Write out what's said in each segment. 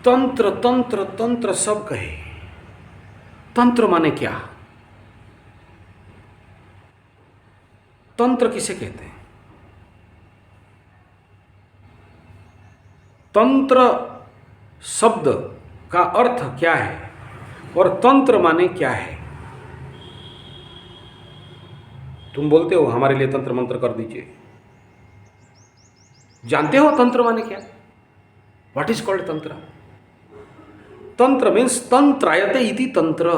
तंत्र तंत्र तंत्र सब कहे, तंत्र माने क्या? तंत्र किसे कहते हैं? तंत्र शब्द का अर्थ क्या है और तंत्र माने क्या है? तुम बोलते हो हमारे लिए तंत्र मंत्र कर दीजिए। जानते हो तंत्र माने क्या? व्हाट इज कॉल्ड तंत्र? तंत्र मीन्स तंत्रायते इति तंत्र।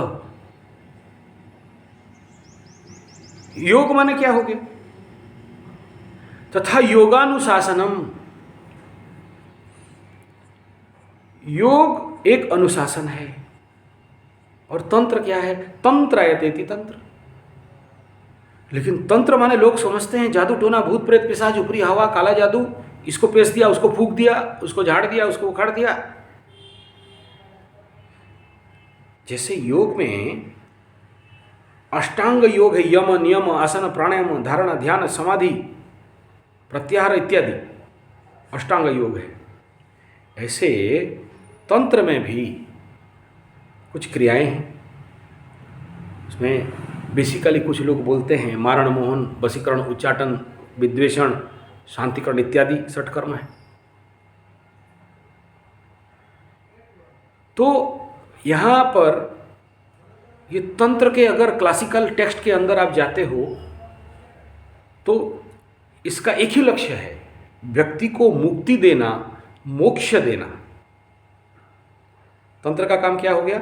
योग माने क्या हो गया? तथा योगानुशासनम। योग एक अनुशासन है। और तंत्र क्या है? तंत्रायते इति तंत्र। लेकिन तंत्र माने लोग समझते हैं जादू टोना, भूत प्रेत पिशाच, ऊपरी हवा, काला जादू, इसको पेश दिया, उसको फूंक दिया, उसको झाड़ दिया, उसको उखाड़ दिया। जैसे योग में अष्टांग योग है, यम नियम आसन प्राणायाम धारणा ध्यान समाधि प्रत्याहार इत्यादि अष्टांग योग है, ऐसे तंत्र में भी कुछ क्रियाएं हैं। उसमें बेसिकली कुछ लोग बोलते हैं मारण मोहन वशीकरण उच्चाटन विद्वेषण शांतिकरण इत्यादि षटकर्म है। तो यहाँ पर ये तंत्र के अगर क्लासिकल टेक्स्ट के अंदर आप जाते हो तो इसका एक ही लक्ष्य है, व्यक्ति को मुक्ति देना, मोक्ष देना। तंत्र का काम क्या हो गया?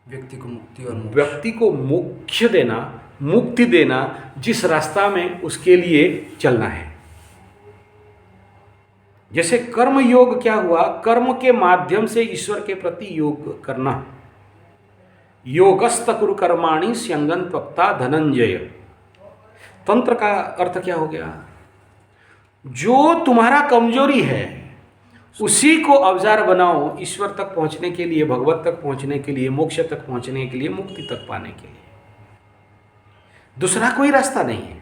व्यक्ति को मुक्ति और मोक्ष। व्यक्ति को मोक्ष देना, मुक्ति देना, जिस रास्ता में उसके लिए चलना है। जैसे कर्म योग क्या हुआ? कर्म के माध्यम से ईश्वर के प्रति योग करना। योगस्त कुरु कर्माणि स्यंगन त्वक्ता धनंजय। तंत्र का अर्थ क्या हो गया? जो तुम्हारा कमजोरी है उसी को अवजार बनाओ ईश्वर तक पहुंचने के लिए, भगवत तक पहुंचने के लिए, मोक्ष तक पहुंचने के लिए, मुक्ति तक पाने के लिए। दूसरा कोई रास्ता नहीं है।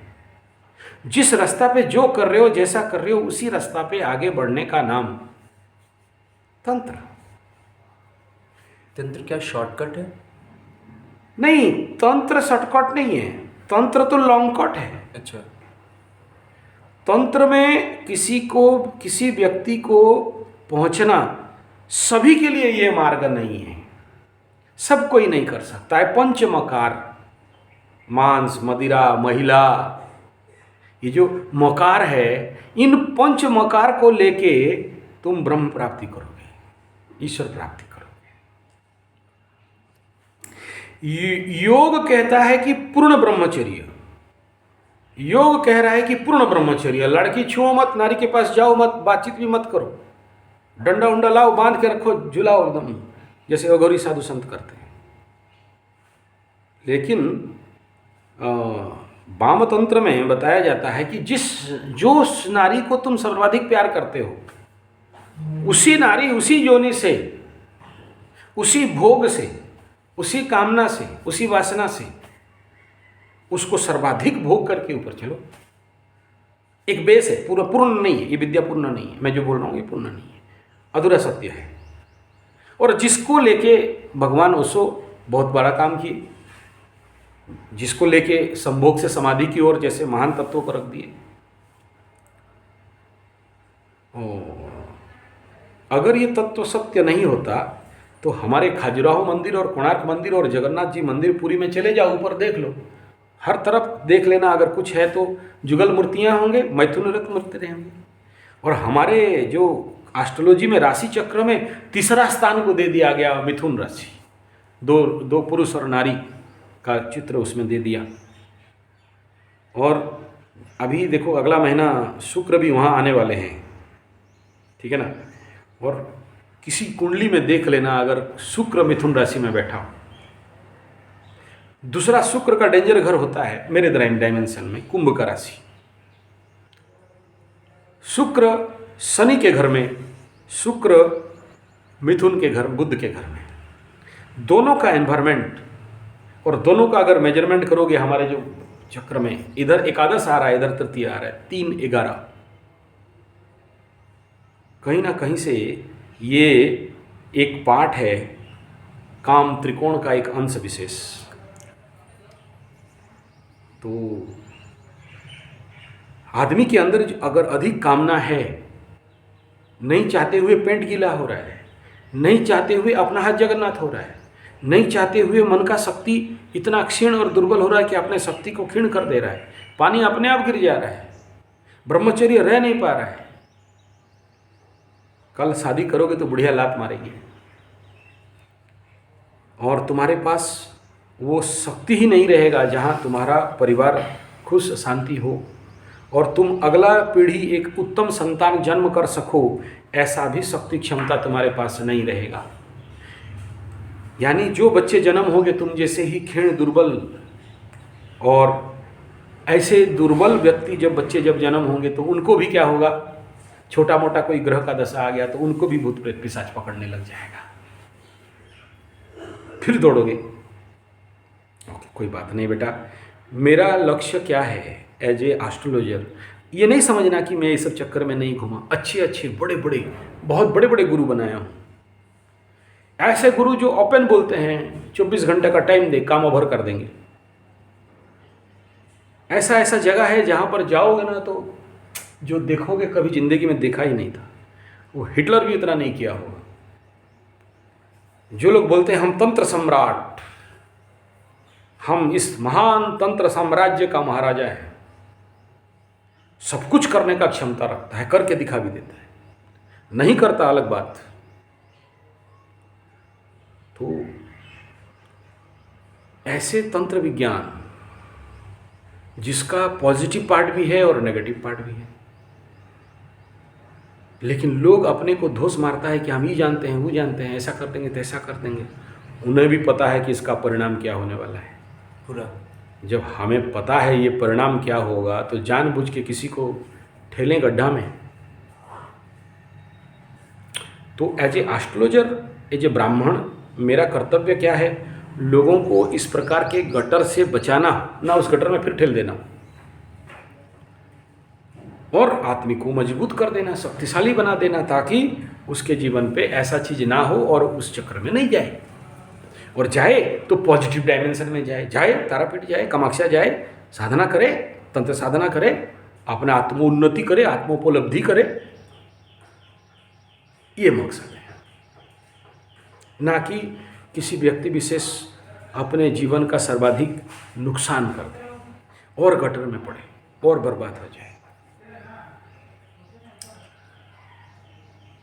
जिस रास्ता पे जो कर रहे हो, जैसा कर रहे हो, उसी रास्ता पे आगे बढ़ने का नाम तंत्र। तंत्र क्या शॉर्टकट है? नहीं, तंत्र शॉर्टकट नहीं है, तंत्र तो लॉन्ग कट है। अच्छा। तंत्र में किसी व्यक्ति को पहुंचना सभी के लिए यह मार्ग नहीं है, सब कोई नहीं कर सकता है। पंच मकार, मांस मदिरा महिला, ये जो मकार है, इन पंच मकार को लेके तुम ब्रह्म प्राप्ति करोगे, ईश्वर प्राप्ति करोगे। योग कहता है कि पूर्ण ब्रह्मचर्य, योग कह रहा है कि पूर्ण ब्रह्मचर्य। लड़की छुओ मत, नारी के पास जाओ मत, बातचीत भी मत करो, डंडा उंडा लाओ, बांध के रखो, झुलाओ एकदम, जैसे अघोरी साधु संत करते हैं। लेकिन वाम तंत्र में बताया जाता है कि जो नारी को तुम सर्वाधिक प्यार करते हो, उसी नारी, उसी योनि से, उसी भोग से, उसी कामना से, उसी वासना से उसको सर्वाधिक भोग करके ऊपर चलो। एक बेस है, पूरा पूर्ण नहीं है, ये विद्या पूर्ण नहीं है। मैं जो बोल रहा हूँ ये पूर्ण नहीं है, अधूरा सत्य है। और जिसको लेके भगवान ओशो बहुत बड़ा काम किए, जिसको लेके संभोग से समाधि की ओर जैसे महान तत्वों को रख दिए। अगर ये तत्व सत्य नहीं होता तो हमारे खजुराहो मंदिर और कोणार्क मंदिर और जगन्नाथ जी मंदिर पुरी में चले जाओ, ऊपर देख लो, हर तरफ देख लेना। अगर कुछ है तो जुगल मूर्तियाँ होंगे, मैथुन रत्न मूर्ति रहेंगे। और हमारे जो एस्ट्रोलॉजी में राशि चक्र में तीसरा स्थान को दे दिया गया मिथुन राशि, दो पुरुष और नारी का चित्र उसमें दे दिया। और अभी देखो अगला महीना शुक्र भी वहाँ आने वाले हैं, ठीक है ना। और किसी कुंडली में देख लेना, अगर शुक्र मिथुन राशि में बैठा हो। दूसरा शुक्र का डेंजर घर होता है मेरे डायमेंशन में कुंभ का राशि। शुक्र शनि के घर में, शुक्र मिथुन के घर, बुध के घर में, दोनों का एनवायरमेंट और दोनों का अगर मेजरमेंट करोगे हमारे जो चक्र में, इधर एकादश आ रहा है, इधर तृतीय आ रहा है, 3-11, कहीं ना कहीं से ये एक पाठ है काम त्रिकोण का एक अंश विशेष। तो आदमी के अंदर अगर अधिक कामना है, नहीं चाहते हुए पेंट गीला हो रहा है, नहीं चाहते हुए अपना हाथ जगन्नाथ हो रहा है, नहीं चाहते हुए मन का शक्ति इतना क्षीण और दुर्बल हो रहा है कि अपने शक्ति को क्षीण कर दे रहा है, पानी अपने आप गिर जा रहा है, ब्रह्मचर्य रह नहीं पा रहा है, कल शादी करोगे तो बुढ़िया लात मारेगी और तुम्हारे पास वो शक्ति ही नहीं रहेगा जहाँ तुम्हारा परिवार खुश शांति हो और तुम अगला पीढ़ी एक उत्तम संतान जन्म कर सको, ऐसा भी शक्ति क्षमता तुम्हारे पास नहीं रहेगा। यानी जो बच्चे जन्म होंगे तुम जैसे ही क्षीण दुर्बल, और ऐसे दुर्बल व्यक्ति जब बच्चे जब जन्म होंगे तो उनको भी क्या होगा, छोटा मोटा कोई ग्रह का दशा आ गया तो उनको भी भूत प्रेत पिशाच पकड़ने लग जाएगा, फिर दौड़ोगे। कोई बात नहीं बेटा, मेरा लक्ष्य क्या है एज ए एस्ट्रोलॉजर, ये नहीं समझना कि मैं इस सब चक्कर में नहीं घूमा। अच्छे अच्छे बड़े बड़े बहुत बड़े बड़े गुरु बनाया हूँ, ऐसे गुरु जो ओपन बोलते हैं 24 घंटे का टाइम दे काम ओवर कर देंगे। ऐसा ऐसा जगह है जहाँ पर जाओगे ना तो जो देखोगे कभी जिंदगी में देखा ही नहीं था, वो हिटलर भी इतना नहीं किया होगा। जो लोग बोलते हैं हम तंत्र सम्राट, हम इस महान तंत्र साम्राज्य का महाराजा है, सब कुछ करने का क्षमता रखता है, करके दिखा भी देता है, नहीं करता अलग बात। तो ऐसे तंत्र विज्ञान जिसका पॉजिटिव पार्ट भी है और नेगेटिव पार्ट भी है, लेकिन लोग अपने को दोष मारता है कि हम ही जानते हैं, वो जानते हैं, ऐसा कर देंगे तैसा कर देंगे। उन्हें भी पता है कि इसका परिणाम क्या होने वाला है पूरा। जब हमें पता है ये परिणाम क्या होगा तो जानबूझ के किसी को ठेलें गड्ढा में। तो as a astrologer, as a Brahmin, मेरा कर्तव्य क्या है, लोगों को इस प्रकार के गटर से बचाना, ना उस गटर में फिर ठेल देना, और आदमी को मजबूत कर देना, शक्तिशाली बना देना, ताकि उसके जीवन पे ऐसा चीज ना हो और उस चक्कर में नहीं जाए, और जाए तो पॉजिटिव डायमेंशन में जाए, जाए तारापीठ जाए, कामाख्या जाए, साधना करे, तंत्र साधना करे, अपना आत्मोन्नति करे, आत्मोपलब्धि करे। ये मकसद है, ना कि किसी व्यक्ति विशेष अपने जीवन का सर्वाधिक नुकसान कर दे और गटर में पड़े और बर्बाद हो जाए।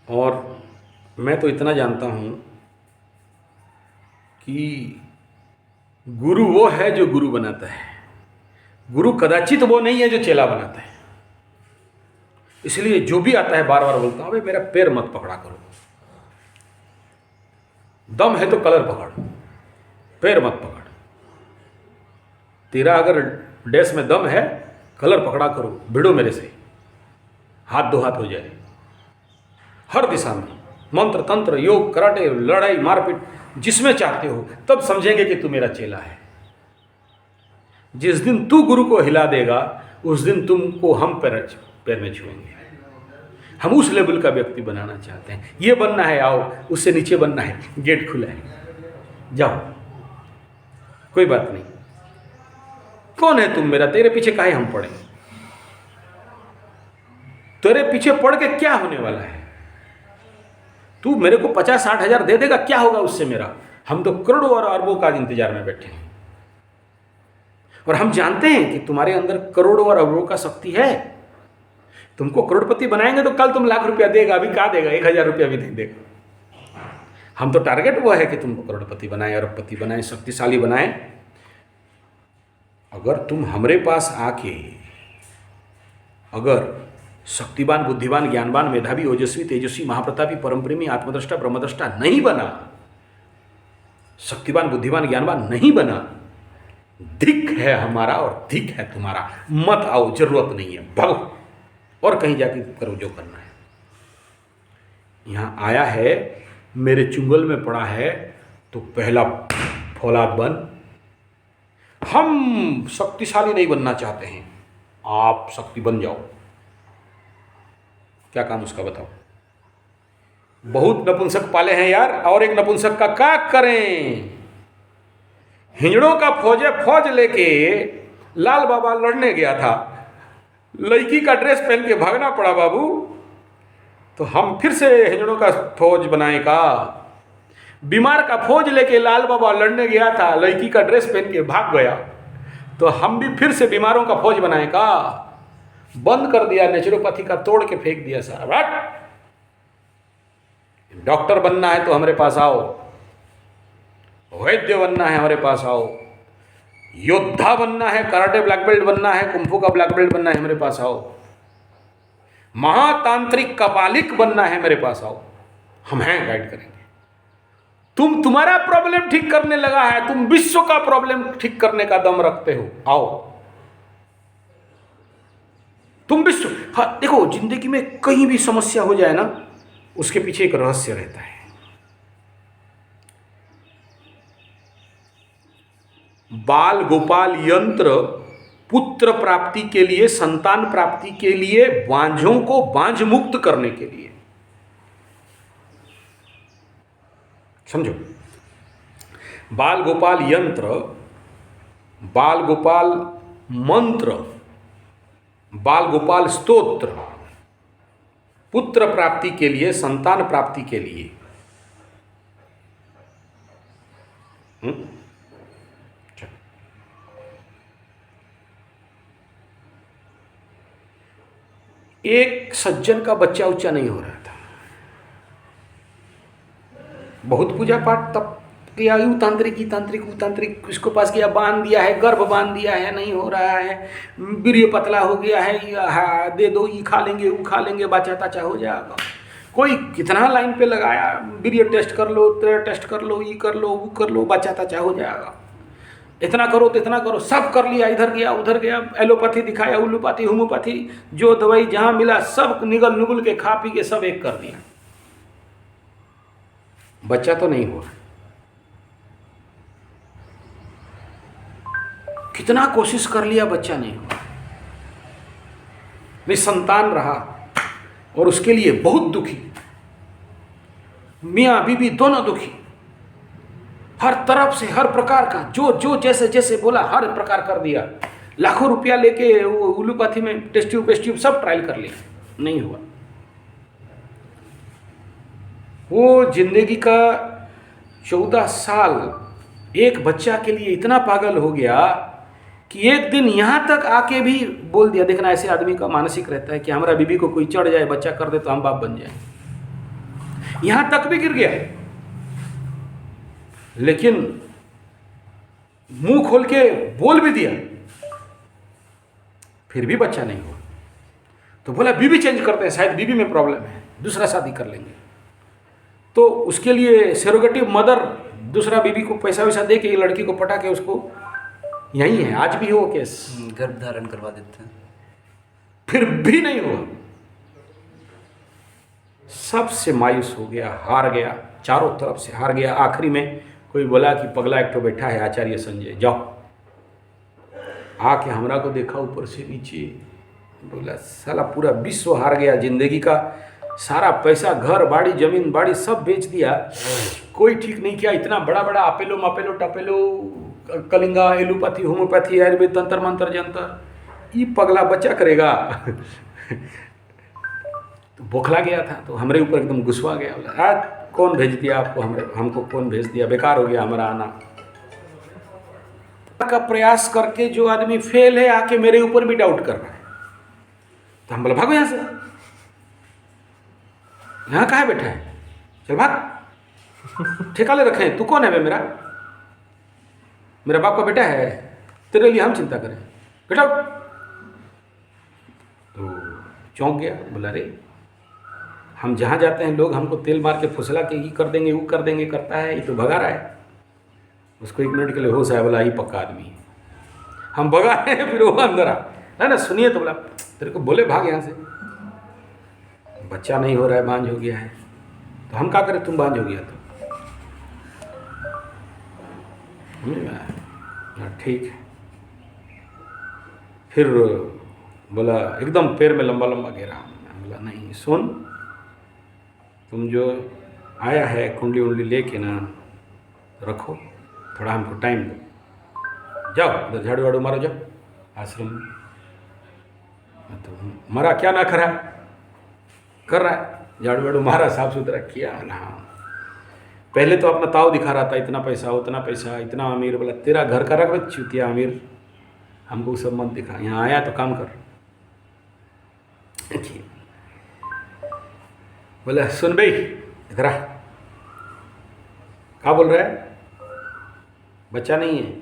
और मैं तो इतना जानता हूँ कि गुरु वो है जो गुरु बनाता है, गुरु कदाचित वो नहीं है जो चेला बनाता है। इसलिए जो भी आता है बार बार बोलता हूँ, भाई मेरा पैर मत पकड़ा करो, दम है तो कलर पकड़, पैर मत पकड़। तेरा अगर डैश में दम है, कलर पकड़ा करो, भिड़ो मेरे से, हाथ दो हाथ हो जाए, हर दिशा में मंत्र तंत्र योग कराटे लड़ाई मारपीट जिसमें चाहते हो, तब समझेंगे कि तू मेरा चेला है। जिस दिन तू गुरु को हिला देगा उस दिन तुमको हम पैर में छुएंगे। हम उस लेवल का व्यक्ति बनाना चाहते हैं। ये बनना है, आओ, उससे नीचे बनना है, गेट खुला है, जाओ, कोई बात नहीं। कौन है तुम मेरा, तेरे पीछे काहे हम पड़े, तेरे पीछे पड़ के क्या होने वाला है? तू मेरे को 50-60 हज़ार दे देगा, क्या होगा उससे मेरा? हम तो करोड़ों और अरबों का इंतजार में बैठे हैं, और हम जानते हैं कि तुम्हारे अंदर करोड़ों और अरबों का शक्ति है। तुमको करोड़पति बनाएंगे तो कल तुम लाख रुपया देगा, अभी कहाँ देगा, 1000 रुपया भी नहीं देगा। हम तो टारगेट वो है कि तुमको करोड़पति बनाए, अरबपति बनाए, शक्तिशाली बनाए। अगर तुम हमारे पास आके अगर शक्तिवान, बुद्धिवान, ज्ञानवान, मेधावी, ओजस्वी, तेजस्वी, महाप्रतापी, परमप्रेमी, आत्मद्रष्टा, ब्रह्मद्रष्टा नहीं बना, शक्तिवान, बुद्धिवान, ज्ञानवान नहीं बना, धिक है हमारा और धिक है तुम्हारा। मत आओ, जरूरत नहीं है, भागो और कहीं जाके करो जो करना है। यहाँ आया है, मेरे चुंगल में पड़ा है, तो पहला फौलाद बन। हम शक्तिशाली नहीं बनना चाहते हैं, आप शक्ति बन जाओ। क्या काम उसका बताओ? बहुत नपुंसक पाले हैं यार, और एक नपुंसक का क्या करें। हिजड़ों का फौज लेके लाल बाबा लड़ने गया था, लड़की का ड्रेस पहन के भागना पड़ा बाबू। तो हम फिर से हिजड़ों का फौज बनाए का। बीमार का फौज लेके लाल बाबा लड़ने गया था, लड़की का ड्रेस पहन के भाग गया, तो हम भी फिर से बीमारों का फौज बनाए का। बंद कर दिया नेचुरोपैथी का, तोड़ के फेंक दिया सारा। डॉक्टर बनना है तो हमारे पास आओ, वैद्य बनना है हमारे पास आओ, योद्धा बनना है, कराटे ब्लैक बेल्ट बनना है, कुंफू का ब्लैक बेल्ट बनना है, हमारे पास आओ। महातांत्रिक कपालिक बनना है, मेरे पास आओ, हम हैं, गाइड करेंगे। तुम्हारा प्रॉब्लम ठीक करने लगा है, तुम विश्व का प्रॉब्लम ठीक करने का दम रखते हो, आओ तुम विश्व। हाँ देखो, जिंदगी में कहीं भी समस्या हो जाए ना, उसके पीछे एक रहस्य रहता है। बाल गोपाल यंत्र पुत्र प्राप्ति के लिए, संतान प्राप्ति के लिए, बांझों को बांझ मुक्त करने के लिए, समझो। बाल गोपाल यंत्र, बाल गोपाल मंत्र, बाल गोपाल स्तोत्र, पुत्र प्राप्ति के लिए, संतान प्राप्ति के लिए। एक सज्जन का बच्चा उच्चा नहीं हो रहा था, बहुत पूजा पाठ तब किया, तांत्रिक उसको पास किया, बांध दिया है, गर्भ बांध दिया है, नहीं हो रहा है, वीर्य पतला हो गया है, दे दो, ये खा लेंगे, वो खा लेंगे, बच्चा तच्चा हो जाएगा। कोई कितना लाइन पे लगाया, वीर्य टेस्ट कर लो, टेस्ट कर लो, ये कर लो, वो कर लो, बच्चा तच्चा हो जाएगा, इतना करो तो इतना करो, सब कर लिया, इधर गया उधर गया, एलोपैथी दिखाया, उलोपैथी, होम्योपैथी, जो दवाई जहां मिला सब निगल नुगल के खा पी के सब एक कर दिया, बच्चा तो नहीं हुआ। कितना कोशिश कर लिया, बच्चा नहीं हुआ, निसंतान रहा, और उसके लिए बहुत दुखी, मियाँ बीबी दोनों दुखी, हर तरफ से हर प्रकार का, जो जैसे जैसे बोला हर प्रकार कर दिया, लाखों रुपया लेके वो उलोपैथी में टेस्ट ट्यूब सब ट्रायल कर लिया, नहीं हुआ। वो जिंदगी का 14 साल एक बच्चा के लिए इतना पागल हो गया कि एक दिन यहाँ तक आके भी बोल दिया। देखना, ऐसे आदमी का मानसिक रहता है कि हमारा बीबी को कोई चढ़ जाए, बच्चा कर दे तो हम बाप बन जाए, यहाँ तक भी गिर गया, लेकिन मुंह खोल के बोल भी दिया, फिर भी बच्चा नहीं हुआ। तो बोला बीबी चेंज करते हैं, शायद बीबी में प्रॉब्लम है, दूसरा शादी कर लेंगे। तो उसके लिए सेरोगेटिव मदर दूसरा बीबी को पैसा वैसा दे के लड़की को पटा के उसको, यही है आज भी हो केस, गर्भ धारण करवा देते हैं, फिर भी नहीं हुआ। सबसे मायूस हो गया, हार गया, चारों तरफ से हार गया। आखिरी में कोई बोला कि पगला एक तो बैठा है आचार्य संजय, जाओ, आके हमरा को देखा ऊपर से नीचे, बोला साला पूरा विश्व हार गया, जिंदगी का सारा पैसा, घर बाड़ी जमीन बाड़ी सब बेच दिया, कोई ठीक नहीं किया। इतना बड़ा बड़ा अपेलो मपेलो टपेलो, कलिंगा, एलोपैथी, होम्योपैथी, आयुर्वेद, तंत्र मंत्र जंतर, ये पगला बच्चा करेगा। तो बौखला गया था, तो हमारे ऊपर एकदम गुस्सा गया, बोला आज कौन भेज दिया आपको, हमको कौन भेज दिया, बेकार हो गया हमारा आना। का प्रयास करके जो आदमी फेल है, आके मेरे ऊपर भी डाउट कर रहा है, तो हम बोला भागो यहाँ से, यहाँ कहाँ बैठा है, चल भाग, ठेका ले रखे हैं, तू कौन है बे, मेरा बाप का बेटा है, तेरे लिए हम चिंता करें, बेटा। तो चौंक गया, बोला रे हम जहाँ जाते हैं लोग हमको तेल मार के फुसला के ये कर देंगे वो कर देंगे करता है, ये तो भगा रहा है। उसको 1 मिनट के लिए होश आया, बोला ये पक्का आदमी है, हम भगा रहे हैं, फिर वो अंदर आ ना सुनिए, तो बोला तेरे को बोले भाग यहाँ से, बच्चा नहीं हो रहा है, बांझ हो गया है, तो हम क्या करें, तुम बांझ हो गया तो ठीक है। फिर बोला एकदम पैर में लंबा लंबा घेरा, बोला नहीं सुन, तुम जो आया है कुंडली उंडली लेके ना रखो, थोड़ा हमको टाइम दो। जाओ उधर झाड़ू वाड़ू मारो, जाओ आश्रम में। तो मरा क्या ना करा, कर रहा है, झाड़ू वाड़ू मारा, साफ सुथरा किया ना। पहले तो अपना ताव दिखा रहा था, इतना पैसा उतना पैसा, इतना अमीर। बोला तेरा घर का रख चुतिया अमीर, हमको सब मत दिखा, यहाँ आया तो काम कर। बोला सुन भाई, इधर आ। क्या बोल रहा है? बच्चा नहीं है,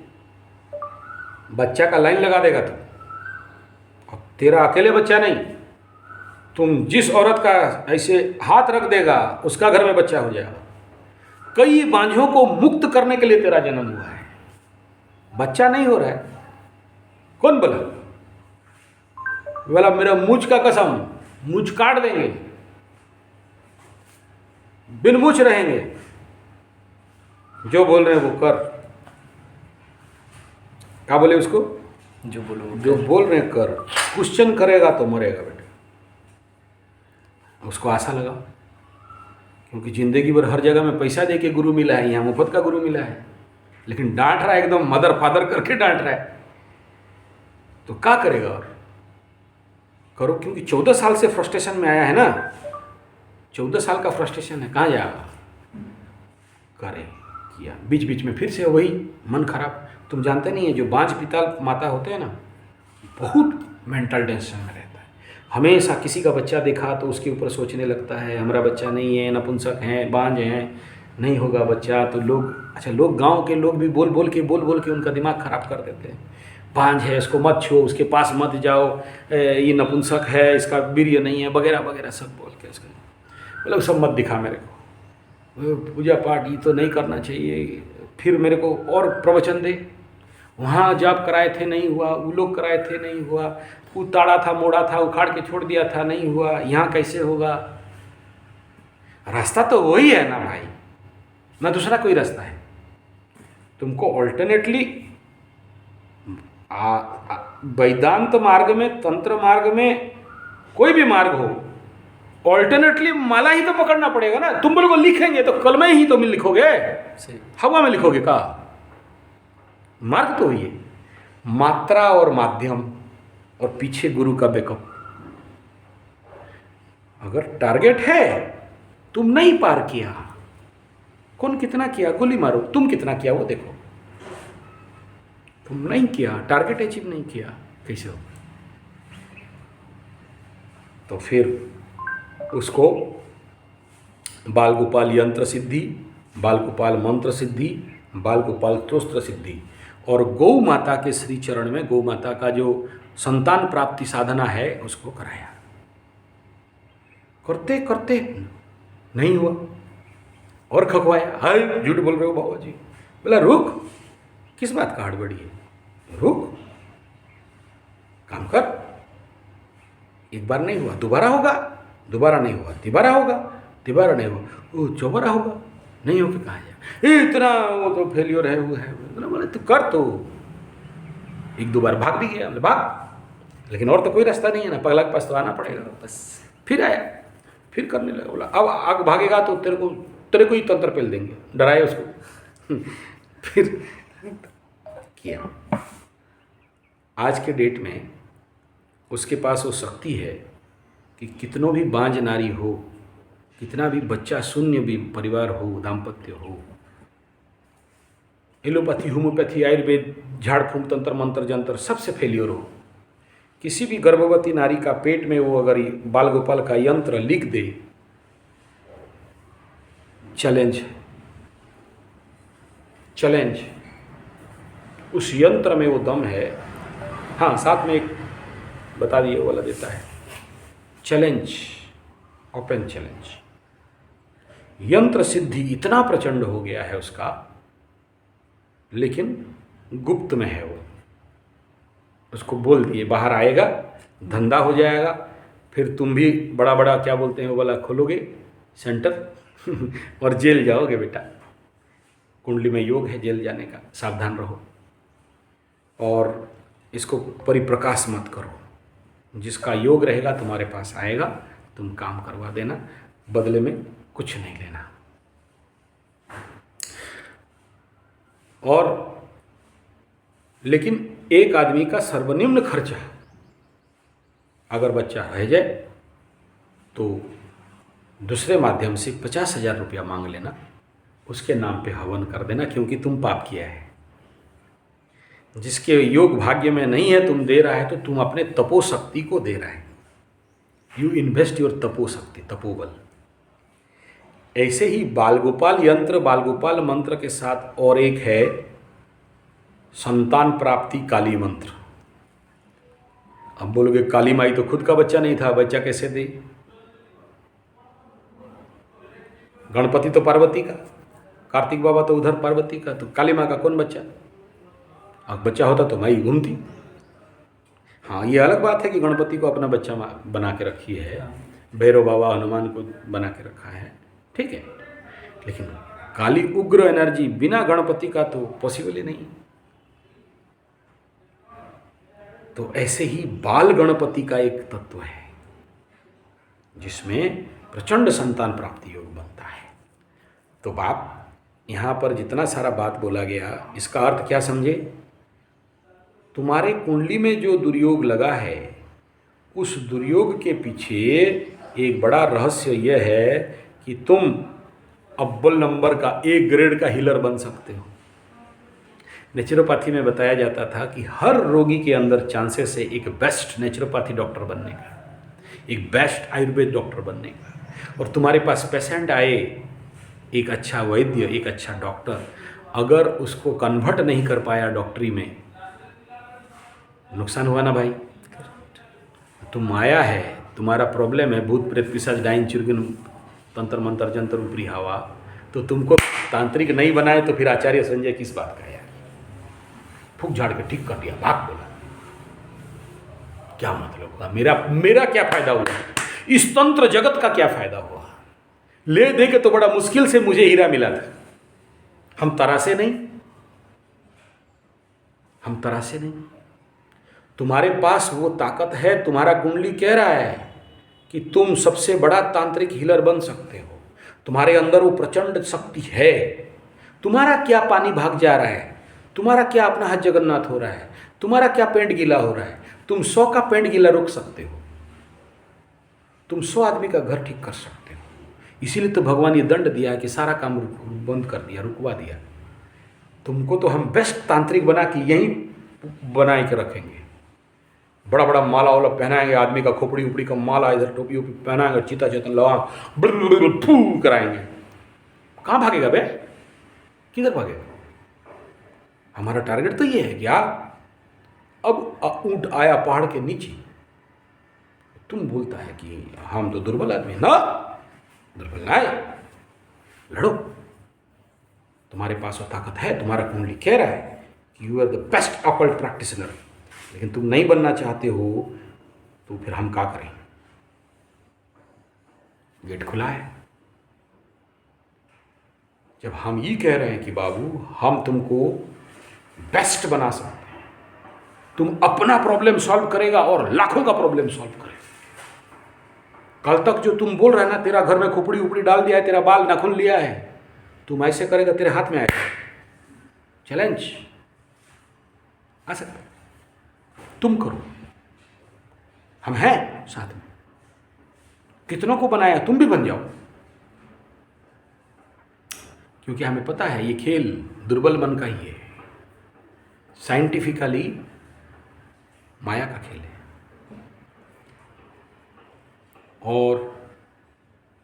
बच्चा का लाइन लगा देगा तू। अब तेरा अकेले बच्चा नहीं, तुम जिस औरत का ऐसे हाथ रख देगा उसका घर में बच्चा हो जाएगा। कई बांझों को मुक्त करने के लिए तेरा जन्म हुआ है, बच्चा नहीं हो रहा है। कौन बोला? बोला मेरा मूछ का कसम, मूछ काट देंगे, बिन मूछ रहेंगे, जो बोल रहे हैं वो कर। क्या बोले उसको? जो बोलो जो बोल रहे हैं कर। क्वेश्चन करेगा तो मरेगा बेटा। उसको आशा लगा, क्योंकि जिंदगी भर हर जगह में पैसा दे के गुरु मिला है, यहाँ मुफ्त का गुरु मिला है, लेकिन डांट रहा है, एकदम मदर फादर करके डांट रहा है। तो क्या करेगा? और करो, क्योंकि 14 साल से फ्रस्ट्रेशन में आया है ना, 14 साल का फ्रस्ट्रेशन है, कहाँ जाएगा? करे किया, बीच बीच में फिर से वही मन खराब। तुम जानते नहीं है, जो बांझ पिता माता होते हैं ना, बहुत मेंटल टेंशन में रहता है। हमेशा किसी का बच्चा देखा तो उसके ऊपर सोचने लगता है हमारा बच्चा नहीं है, नपुंसक हैं, बांझ हैं, नहीं होगा बच्चा। तो लोग गांव के लोग भी बोल बोल के उनका दिमाग खराब कर देते हैं। बांझ है, इसको मत छो, उसके पास मत जाओ, ये नपुंसक है, इसका वीर्य नहीं है, वगैरह वगैरह सब बोल के इसका मतलब सब मत दिखा मेरे को, पूजा पाठ ये तो नहीं करना चाहिए। फिर मेरे को और प्रवचन दे, वहाँ जाप कराए थे नहीं हुआ, वो लोग कराए थे नहीं हुआ, उताड़ा था, मोड़ा था, उखाड़ के छोड़ दिया था नहीं हुआ, यहाँ कैसे होगा? रास्ता तो वही है ना भाई, ना दूसरा कोई रास्ता है। तुमको ऑल्टरनेटली वेदांत मार्ग में, तंत्र मार्ग में, कोई भी मार्ग हो, ऑल्टरनेटली माला ही तो पकड़ना पड़ेगा ना। तुम बोलोगे लिखेंगे तो कलमे ही तो लिखोगे, हवा में लिखोगे का? मार्ग तो वही है, मात्रा और माध्यम और पीछे गुरु का बैकअप। अगर टारगेट है, तुम नहीं पार किया, कौन कितना किया गोली मारो, तुम कितना किया वो देखो। तुम नहीं किया, टारगेट अचीव नहीं किया, कैसे हो? तो फिर उसको बाल गोपाल यंत्र सिद्धि, बाल गोपाल मंत्र सिद्धि, बाल गोपाल तोस्त्र सिद्धि और गौ माता के श्री चरण में गौ माता का जो संतान प्राप्ति साधना है उसको कराया। करते करते नहीं हुआ और खकवाया, हाय झूठ बोल रहे हो बाबा जी। बोला रुक, किस बात का हड़बड़ी है, रुक, काम कर। एक बार नहीं हुआ, दोबारा होगा, दोबारा नहीं हुआ, तिबारा होगा, तिबारा नहीं हुआ, वो चौबारा होगा, नहीं हो के कहाँ जाए, इतना वो तो फेलियर है, वो है। बोले तो कर, तो एक दो बार भाग भी गया, भाग, लेकिन और तो कोई रास्ता नहीं है ना, पगला के पास तो आना पड़ेगा। बस फिर आया, फिर करने लगा। बोला अब आग भागेगा तो तेरे को ही तंत्र पेल देंगे, डराए उसको। फिर किया। आज के डेट में उसके पास वो शक्ति है कि कितनों भी बांझ नारी हो, कितना भी बच्चा शून्य भी परिवार हो, दाम्पत्य हो, एलोपैथी, होम्योपैथी, आयुर्वेद, झाड़ फूंक, तंत्र मंत्र जंत्र सबसे फेलियर हो, किसी भी गर्भवती नारी का पेट में वो अगर बाल गोपाल का यंत्र लिख दे, चैलेंज, चैलेंज, उस यंत्र में वो दम है। हाँ, साथ में एक बता दिए वाला देता है, चैलेंज, ओपन चैलेंज। यंत्र सिद्धि इतना प्रचंड हो गया है उसका, लेकिन गुप्त में है वो। उसको बोल दिए बाहर आएगा, धंधा हो जाएगा, फिर तुम भी बड़ा बड़ा क्या बोलते हैं वो वाला खोलोगे सेंटर और जेल जाओगे बेटा। कुंडली में योग है जेल जाने का, सावधान रहो। और इसको परिप्रकाश मत करो, जिसका योग रहेगा तुम्हारे पास आएगा, तुम काम करवा देना, बदले में कुछ नहीं लेना। और लेकिन एक आदमी का सर्वनिम्न खर्चा अगर बच्चा रह जाए तो दूसरे माध्यम से 50,000 रुपया मांग लेना, उसके नाम पे हवन कर देना, क्योंकि तुम पाप किया है। जिसके योग भाग्य में नहीं है तुम दे रहा है, तो तुम अपने तपो शक्ति को दे रहा है। यू इन्वेस्ट योर तपो शक्ति, तपोबल। ऐसे ही बाल गोपाल यंत्र, बाल गोपाल मंत्र के साथ और एक है संतान प्राप्ति काली मंत्र। अब बोलोगे काली माई तो खुद का बच्चा नहीं था, बच्चा कैसे दे? गणपति तो पार्वती का, कार्तिक बाबा तो उधर पार्वती का, तो काली माँ का कौन बच्चा? अब बच्चा होता तो माई घूमती। हाँ, ये अलग बात है कि गणपति को अपना बच्चा बना के रखी है, भैरव बाबा हनुमान को बना के रखा है, ठीक है, लेकिन काली उग्र एनर्जी बिना गणपति का तो पॉसिबल ही नहीं। तो ऐसे ही बाल गणपति का एक तत्व है जिसमें प्रचंड संतान प्राप्ति योग बनता है। तो बाप यहाँ पर जितना सारा बात बोला गया, इसका अर्थ क्या समझे? तुम्हारे कुंडली में जो दुर्योग लगा है, उस दुर्योग के पीछे एक बड़ा रहस्य यह है कि तुम अव्वल नंबर का A ग्रेड का हीलर बन सकते हो। नेचुरोपैथी में बताया जाता था कि हर रोगी के अंदर चांसेस है एक बेस्ट नेचुरोपैथी डॉक्टर बनने का, एक बेस्ट आयुर्वेद डॉक्टर बनने का। और तुम्हारे पास पेशेंट आए, एक अच्छा वैद्य, एक अच्छा डॉक्टर, अगर उसको कन्वर्ट नहीं कर पाया डॉक्टरी में, नुकसान हुआ ना भाई। तुम आया है, तुम्हारा प्रॉब्लम है भूत प्रेत पिशाच डाइन चुर्गिन तंत्र मंत्र जंतर ऊपरी हवा, तो तुमको तांत्रिक नहीं बनाए तो फिर आचार्य संजय किस बात का यार? फूक झाड़ के ठीक कर दिया, भाग बोला, क्या मतलब हुआ? मेरा क्या फायदा हुआ? इस तंत्र जगत का क्या फायदा हुआ? ले दे के तो बड़ा मुश्किल से मुझे हीरा मिला था। हम तरासे नहीं, हम तरासे नहीं। तुम्हारे पास वो ताकत है, तुम्हारा कुंडली कह रहा है कि तुम सबसे बड़ा तांत्रिक हीलर बन सकते हो। तुम्हारे अंदर वो प्रचंड शक्ति है। तुम्हारा क्या पानी भाग जा रहा है? तुम्हारा क्या अपना हाथ जगन्नाथ हो रहा है? तुम्हारा क्या पेंट गीला हो रहा है? तुम 100 का पेंट गीला रोक सकते हो। तुम 100 आदमी का घर ठीक कर सकते हो। इसीलिए तो भगवान ये दंड दिया कि सारा काम बंद कर दिया, रुकवा दिया। तुमको तो हम बेस्ट तांत्रिक बना के यहीं बना के रखेंगे। बड़ा बड़ा माला वाला पहनाएंगे, आदमी का खोपड़ी उपड़ी का माला, इधर टोपी उपी पहनाएंगे, चीता चेतन लगा फू कराएंगे। कहाँ भागेगा बे? किधर भागेगा? हमारा टारगेट तो ये है क्या? अब ऊंट आया पहाड़ के नीचे, तुम बोलता है कि हम तो दुर्बल आदमी ना, दुर्बल ना है, लड़ो। तुम्हारे पास वो ताकत है, तुम्हारा कुंडली कह रहा है कि you are the best occult practitioner, लेकिन तुम नहीं बनना चाहते हो, तो फिर हम क्या करें? गेट खुला है। जब हम ये कह रहे हैं कि बाबू हम तुमको बेस्ट बना सकते हैं, तुम अपना प्रॉब्लम सॉल्व करेगा और लाखों का प्रॉब्लम सॉल्व करेगा। कल तक जो तुम बोल रहे ना, तेरा घर में खोपड़ी उपड़ी डाल दिया है, तेरा बाल नाखून लिया है, तुम ऐसे करेगा तेरे हाथ में आएगा। चैलेंज आ सकता है, तुम करो, हम हैं साथ में। कितनों को बनाया, तुम भी बन जाओ, क्योंकि हमें पता है ये खेल दुर्बल मन का ही है, साइंटिफिकली माया का खेल है। और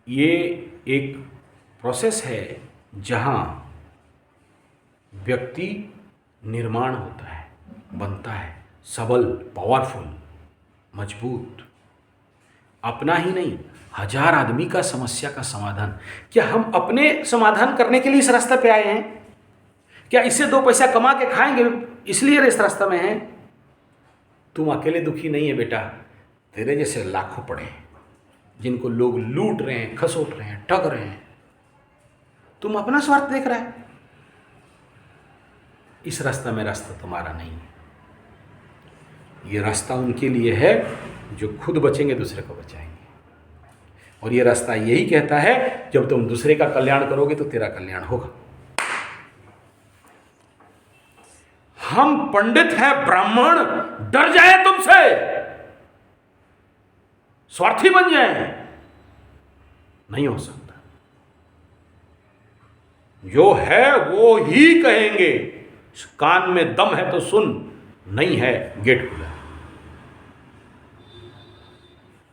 ये एक प्रोसेस है जहाँ व्यक्ति निर्माण होता है, बनता है, सबल, पावरफुल, मजबूत। अपना ही नहीं, 1000 आदमी का समस्या का समाधान। क्या हम अपने समाधान करने के लिए इस रास्ते पे आए हैं? क्या इससे 2 पैसा कमा के खाएंगे इसलिए इस रास्ते में हैं? तुम अकेले दुखी नहीं है बेटा, तेरे जैसे लाखों पड़े हैं जिनको लोग लूट रहे हैं, खसोट रहे हैं, ठग रहे हैं। तुम अपना स्वार्थ देख रहा है। इस रास्ता में रास्ता तुम्हारा नहीं है। ये रास्ता उनके लिए है जो खुद बचेंगे, दूसरे को बचाएंगे। और ये रास्ता यही कहता है जब तुम दूसरे का कल्याण करोगे तो तेरा कल्याण होगा। हम पंडित हैं, ब्राह्मण डर जाए तुमसे, स्वार्थी बन जाए, नहीं हो सकता। जो है वो ही कहेंगे। कान में दम है तो सुन, नहीं है गेट खुला।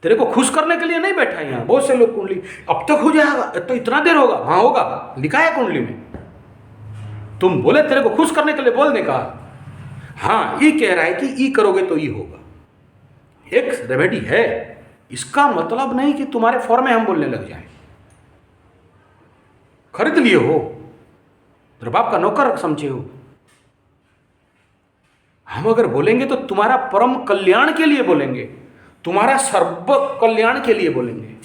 तेरे को खुश करने के लिए नहीं बैठा है यहां। बहुत से लोग कुंडली अब तक हो जाएगा तो इतना देर होगा, हाँ होगा, लिखा है कुंडली में। तुम बोले तेरे को खुश करने के लिए बोलने का, हाँ ये कह रहा है कि ये करोगे तो ये होगा। एक रेमेडी है, इसका मतलब नहीं कि तुम्हारे फॉर्म में हम बोलने लग जाएं। खरीद लिए हो, तेरे बाप का नौकर समझे हो। हम अगर बोलेंगे तो तुम्हारा परम कल्याण के लिए बोलेंगे, तुम्हारा सर्व कल्याण के लिए बोलेंगे।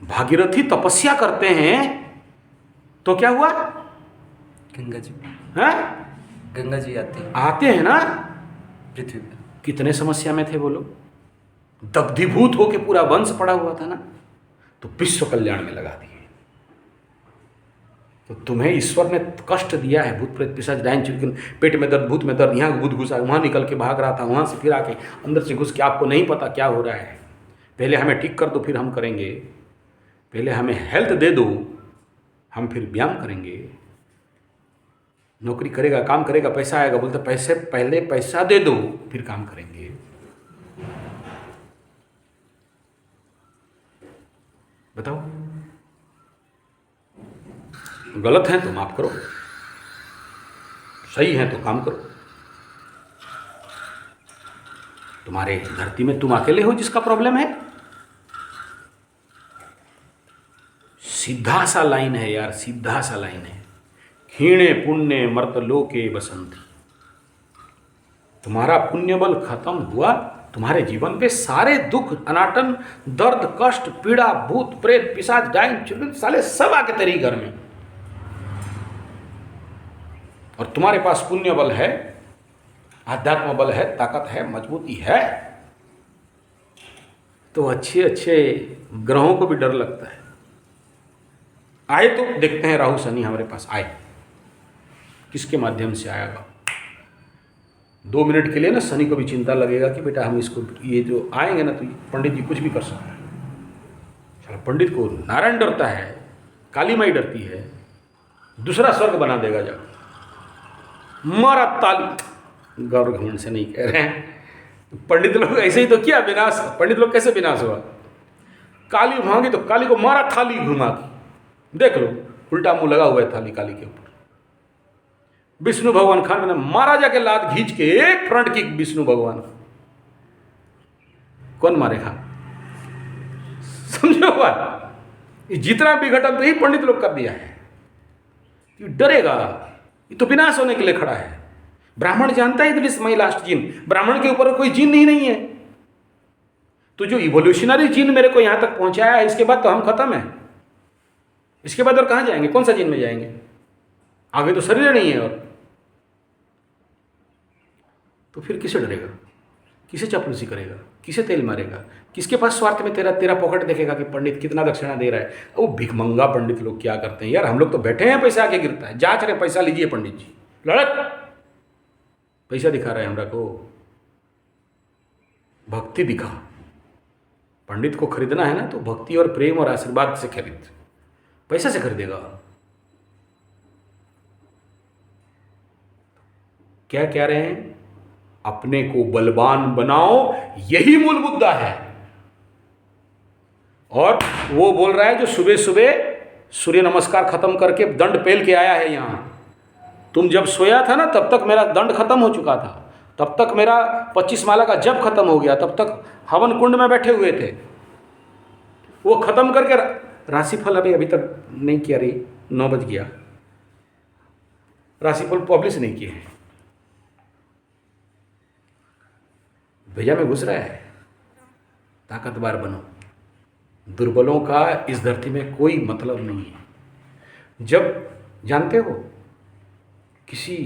भागीरथी तपस्या करते हैं तो क्या हुआ? गंगा जी, हैं? गंगा जी आते हैं ना पृथ्वी पे। कितने समस्या में थे वो लोग, दग्धीभूत होके पूरा वंश पड़ा हुआ था ना, तो विश्व कल्याण में लगा दिए। तो तुम्हें ईश्वर ने कष्ट दिया है, भूत प्रेत पिशाच डायन चुड़किन, पेट में दर्द, भूत में दर्द, यहाँ भूत घुसा, वहाँ निकल के भाग रहा था, वहाँ से फिर आके अंदर से घुस के आपको नहीं पता क्या हो रहा है। पहले हमें ठीक कर दो फिर हम करेंगे, पहले हमें हेल्थ दे दो, हम फिर व्यायाम करेंगे। नौकरी करेगा, काम करेगा, पैसा आएगा, बोलते पैसे पहले पैसा दे दो फिर काम करेंगे। बताओ, गलत है तो माफ करो, सही है तो काम करो। तुम्हारे धरती में तुम अकेले हो जिसका प्रॉब्लम है। सीधा सा लाइन है यार, सीधा सा लाइन है। क्षीणे पुण्य मर्तलोके बसंती। तुम्हारा पुण्य बल खत्म हुआ, तुम्हारे जीवन पे सारे दुख, अनाटन, दर्द, कष्ट, पीड़ा, भूत प्रेत पिशाच डायन चुड़ैल साले सब आके तेरे ही घर में। और तुम्हारे पास पुण्य बल है, आध्यात्म बल है, ताकत है, मजबूती है, तो अच्छे अच्छे ग्रहों को भी डर लगता है। आए तो देखते हैं, राहु शनि हमारे पास आए, किसके माध्यम से आएगा। 2 मिनट के लिए ना शनि को भी चिंता लगेगा कि बेटा हम इसको, ये जो आएंगे ना तो पंडित जी कुछ भी कर सकते हैं। चलो, पंडित को नारायण डरता है, काली माई डरती है, दूसरा स्वर्ग बना देगा जाकर। मारा ताली, गौर घमंड से नहीं कह रहे हैं। पंडित लोग ऐसे ही तो किया विनाश। पंडित लोग कैसे विनाश हुआ? काली भागी तो काली को मारा थाली घुमा के, देख लो उल्टा मुंह लगा हुआ है थाली काली के ऊपर। विष्णु भगवान खान ने मारा जाके लात खींच के, एक फ्रंट किक विष्णु भगवान। कौन मारेगा? समझो बात, जितना विघटन तो ही पंडित लोग कर दिया है। ये डरेगा, ये तो विनाश होने के लिए खड़ा है। ब्राह्मण जानता है दिस माई लास्ट जीन, ब्राह्मण के ऊपर कोई जीन ही नहीं है। तो जो इवोल्यूशनरी जीन मेरे को यहां तक पहुंचाया है, इसके बाद तो हम खत्म है। इसके बाद और कहां जाएंगे? कौन सा जीन में जाएंगे? आगे तो शरीर नहीं है। और तो फिर किसे डरेगा? किसे चापलूसी करेगा? किसे तेल मारेगा? किसके पास स्वार्थ में तेरा पॉकेट देखेगा कि पंडित कितना दक्षिणा दे रहा है? वो भिखमंगा पंडित लोग क्या करते हैं यार, हम लोग तो बैठे हैं, पैसा आके गिरता है, जांच रहे पैसा लीजिए पंडित जी, लड़क पैसा दिखा रहा है हमरा को। भक्ति दिखा। पंडित को खरीदना है ना तो भक्ति और प्रेम और आशीर्वाद से खरीद, पैसा से खरीदेगा। क्या कह रहे हैं? अपने को बलवान बनाओ, यही मूल मुद्दा है। और वो बोल रहा है जो सुबह सुबह सूर्य नमस्कार खत्म करके दंड पेल के आया है यहां। तुम जब सोया था ना तब तक मेरा दंड खत्म हो चुका था, तब तक मेरा 25 माला का जप खत्म हो गया, तब तक हवन कुंड में बैठे हुए थे। वो खत्म करके राशिफल अभी तक नहीं किया। रही 9 बज गया, राशिफल पब्लिश नहीं किए हैं। भेजा में घुस रहा है। ताकतवर बनो। दुर्बलों का इस धरती में कोई मतलब नहीं है। जब जानते हो किसी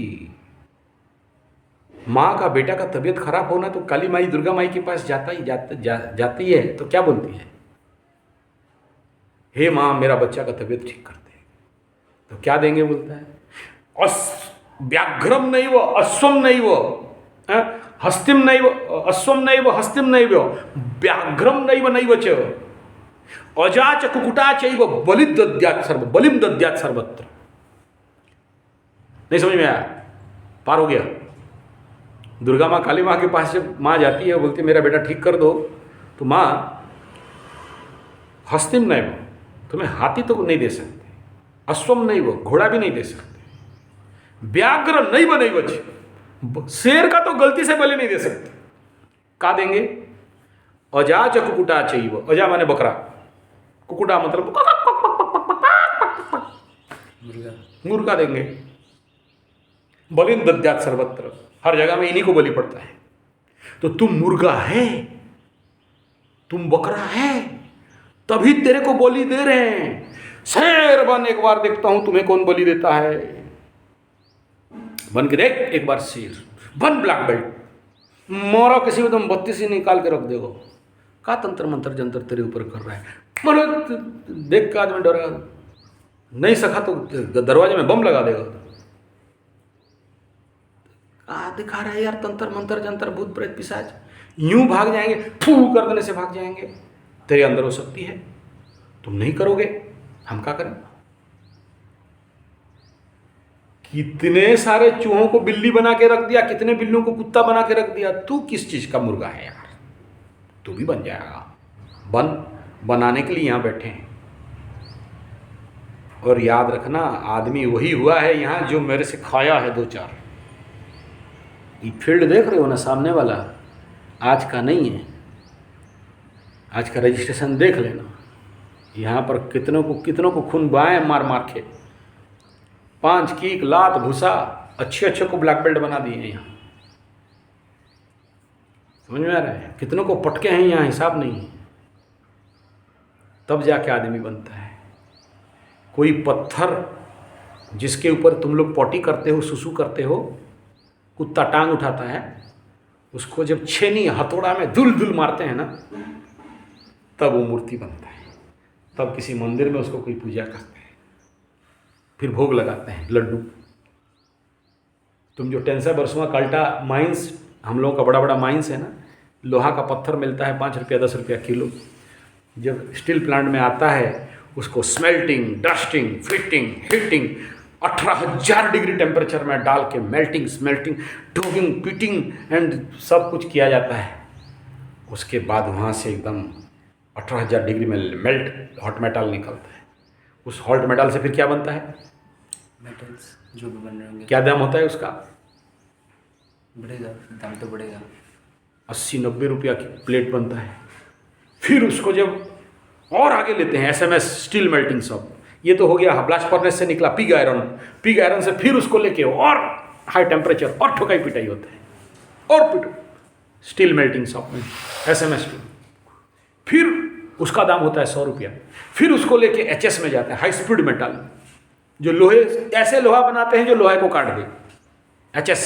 माँ का बेटा का तबीयत खराब होना तो काली माई दुर्गा माई के पास जाती है तो क्या बोलती है? हे माँ मेरा बच्चा का तबीयत ठीक कर दे। तो क्या देंगे बोलता है, व्याघ्रम नहीं वो अश्वम नहीं वो हस्तिम नहीं वो अश्वम नहीं वो हस्तिम नहीं वो व्याघ्रम नहीं वो च अजाच कुकुटा चैव बलिम दद्यात् सर्वत्र। नहीं समझ में आया? पार हो गया? दुर्गा माँ काली माँ के पास जब माँ जाती है, बोलती है मेरा बेटा ठीक कर दो, तो माँ हस्तिम नहीं वो, तुम्हें हाथी तो नहीं दे सकते, अश्वम नहीं वो, घोड़ा भी नहीं दे सकते, व्याघ्र नहीं वो नहीं बचे, शेर का तो गलती से बलि नहीं दे सकते। का देंगे? अजा च कुकुटा चाहिए। अजा माने बकरा, कुकुटा मतलब मुर्गा देंगे। बलिम दद्यात् सर्वत्र, हर जगह में इन्हीं को बलि पड़ता है। तो तुम मुर्गा है, तुम बकरा है, तभी तेरे को बलि दे रहे हैं। शेर बन, एक बार देखता हूं तुम्हें कौन बलि देता है। बन के देख एक बार शेर बन, ब्लैक बेल्ट, मारा किसी को तुम 32 ही निकाल के रख देगा। का तंत्र मंत्र जंतर तेरे ऊपर कर रहा है। मानो देख के आदमी डरेगा, नहीं सका तो दरवाजे में बम लगा देगा। दिखा रहा है यार, तंत्र मंत्र जंतर भूत प्रेत पिशाच, यूं भाग जाएंगे, फू कर देने से भाग जाएंगे। तेरे अंदर हो सकती है, तुम नहीं करोगे, हम क्या करें? कितने सारे चूहों को बिल्ली बना के रख दिया, कितने बिल्लियों को कुत्ता बना के रख दिया। तू किस चीज का मुर्गा है यार? तू भी बन जाएगा। बनाने के लिए यहां बैठे हैं। और याद रखना, आदमी वही हुआ है यहां जो मेरे से खाया है 2-4। ये फील्ड देख रहे हो ना सामने वाला, आज का नहीं है। आज का रजिस्ट्रेशन देख लेना। यहाँ पर कितनों को खून बाएँ मार मार के 5 कीक लात भूसा अच्छे को ब्लैक बेल्ट बना दिए हैं यहाँ। समझ में आ रहा है? कितनों को पटके हैं यहाँ, हिसाब नहीं है। तब जाके आदमी बनता है। कोई पत्थर जिसके ऊपर तुम लोग पॉटी करते हो, सुसु करते हो, कुत्ता टांग उठाता है, उसको जब छेनी हथौड़ा में दुल दुल मारते हैं ना, तब वो मूर्ति बनता है। तब किसी मंदिर में उसको कोई पूजा करते हैं, फिर भोग लगाते हैं लड्डू। तुम जो टेंसा बरसुआ काल्टा माइंस, हम लोगों का बड़ा बड़ा माइंस है ना, लोहा का पत्थर मिलता है 5 रुपया 10 रुपया किलो। जब स्टील प्लांट में आता है, उसको smelting, dusting, fitting, heating 18,000 degree temperature में डाल के मेल्टिंग, स्मेल्टिंग, डोगिंग, पीटिंग एंड सब कुछ किया जाता है। उसके बाद वहाँ से एकदम 18,000 डिग्री में मेल्ट हॉट मेटल निकलता है। उस हॉट मेटल से फिर क्या बनता है? मेटल्स जो भी बन रहे होंगे। क्या दाम होता है उसका? बढ़ेगा, दाम तो बढ़ेगा। 80-90 रुपया की प्लेट बनता है। फिर उसको जब और आगे लेते हैं, SMS स्टील मेल्टिंग सब, ये तो हो गया ब्लास्ट फर्नेस से निकला पिग आयरन से फिर उसको लेके और हाई टेम्परेचर और ठोकाई पिटाई होता है और पिटो स्टील मेल्टिंग शॉप में SMS स्टील। फिर उसका दाम होता है 100 रुपया। फिर उसको लेके HS में जाता है, हाई स्पीड मेटल, जो लोहे, ऐसे लोहा बनाते हैं जो लोहे को काट दे, HS,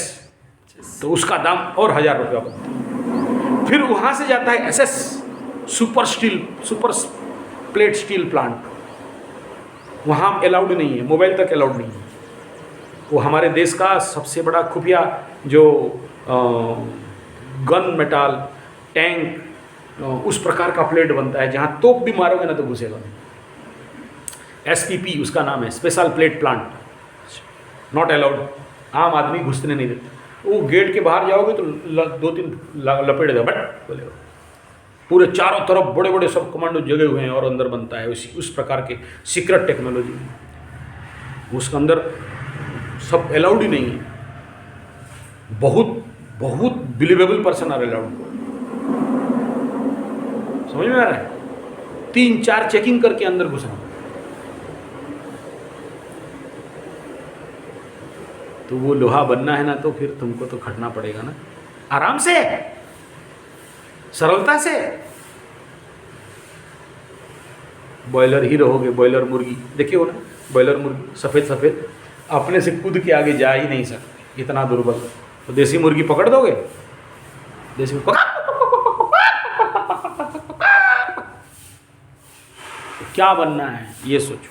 तो उसका दाम और 1000 रुपया बनता है। फिर वहाँ से जाता है SS super plate steel plant, वहाँ अलाउड नहीं है, मोबाइल तक अलाउड नहीं है। वो हमारे देश का सबसे बड़ा खुफिया जो गन मेटल टैंक उस प्रकार का प्लेट बनता है, जहाँ तोप भी मारोगे ना तो घुसेगा। SPP उसका नाम है, special plate plant, not allowed. आम आदमी घुसने नहीं देते। वो गेट के बाहर जाओगे तो 2-3 लपेट देगा, बट बोलेगा। पूरे चारों तरफ बड़े बड़े सब कमांडो जगे हुए हैं और अंदर बनता है उस प्रकार के सीक्रेट टेक्नोलॉजी। उसके अंदर सब अलाउड ही नहीं है। बहुत बिलीवेबल पर्सन आर अलाउड। समझ में आ रहा है? 3-4 चेकिंग करके अंदर घुसना। तो वो लोहा बनना है ना, तो फिर तुमको तो खटना पड़ेगा ना, आराम से, सरलता से। बॉयलर ही रहोगे, बॉयलर मुर्गी देखिए हो ना, बॉयलर मुर्गी सफ़ेद अपने से कूद के आगे जा ही नहीं सकते, इतना दुर्बल। तो देसी मुर्गी पकड़ दोगे, देसी तो क्या बनना है ये सोचो।